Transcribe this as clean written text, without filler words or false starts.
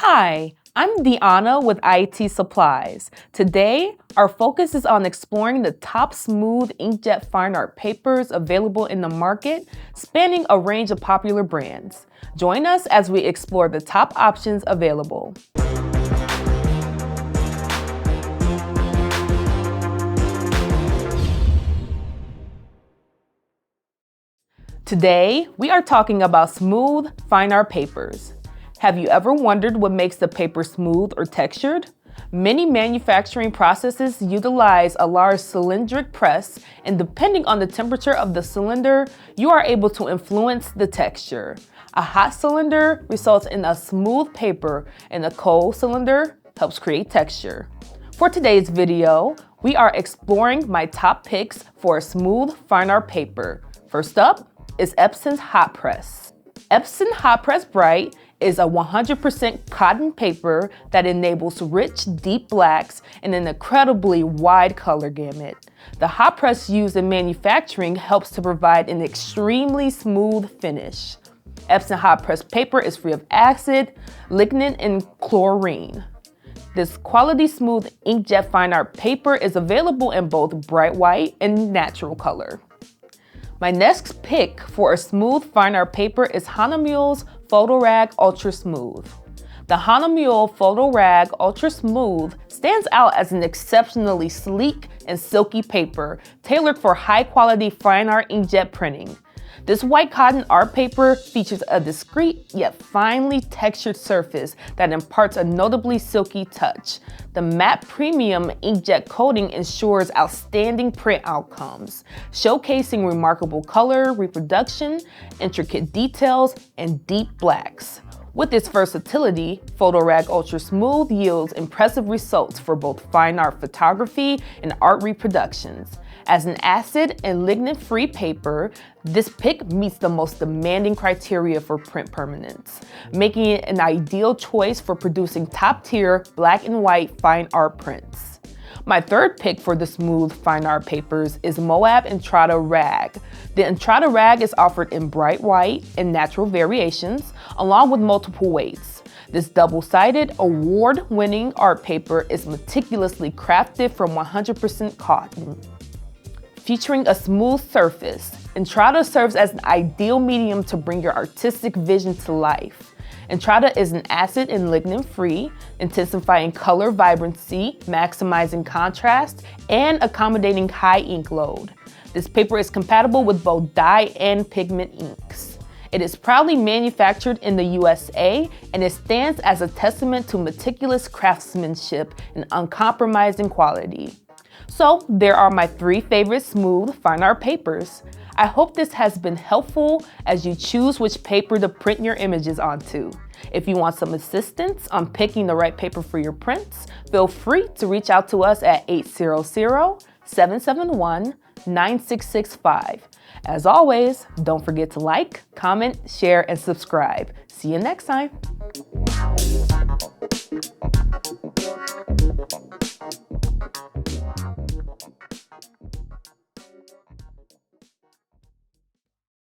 Hi, I'm Deanna with IT Supplies. Today, our focus is on exploring the top smooth inkjet fine art papers available in the market, spanning a range of popular brands. Join us as we explore the top options available. Today, we are talking about smooth fine art papers. Have you ever wondered what makes the paper smooth or textured? Many manufacturing processes utilize a large cylindrical press, and depending on the temperature of the cylinder, you are able to influence the texture. A hot cylinder results in a smooth paper, and a cold cylinder helps create texture. For today's video, we are exploring my top picks for a smooth fine art paper. First up is Epson's Hot Press. Epson Hot Press Bright is a 100% cotton paper that enables rich, deep blacks and an incredibly wide color gamut. The hot press used in manufacturing helps to provide an extremely smooth finish. Epson Hot Press paper is free of acid, lignin, and chlorine. This quality smooth inkjet fine art paper is available in both bright white and natural color. My next pick for a smooth fine art paper is HanaMues Photo Rag Ultra Smooth. The HanaMules Photo Rag Ultra Smooth stands out as an exceptionally sleek and silky paper tailored for high-quality fine art inkjet printing. This white cotton art paper features a discreet yet finely textured surface that imparts a notably silky touch. The matte premium inkjet coating ensures outstanding print outcomes, showcasing remarkable color reproduction, intricate details, and deep blacks. With its versatility, Photo Rag Ultra Smooth yields impressive results for both fine art photography and art reproductions. As an acid and lignin-free paper, this pick meets the most demanding criteria for print permanence, making it an ideal choice for producing top-tier black and white fine art prints. My third pick for the smooth fine art papers is Moab Entrada Rag. The Entrada Rag is offered in bright white and natural variations, along with multiple weights. This double-sided, award-winning art paper is meticulously crafted from 100% cotton. Featuring a smooth surface, Entrada serves as an ideal medium to bring your artistic vision to life. Entrada is an acid and lignin-free, intensifying color vibrancy, maximizing contrast, and accommodating high ink load. This paper is compatible with both dye and pigment inks. It is proudly manufactured in the USA, and it stands as a testament to meticulous craftsmanship and uncompromising quality. So there are my 3 favorite smooth fine art papers. I hope this has been helpful as you choose which paper to print your images onto. If you want some assistance on picking the right paper for your prints, feel free to reach out to us at 800-771-9665. As always, don't forget to like, comment, share, and subscribe. See you next time.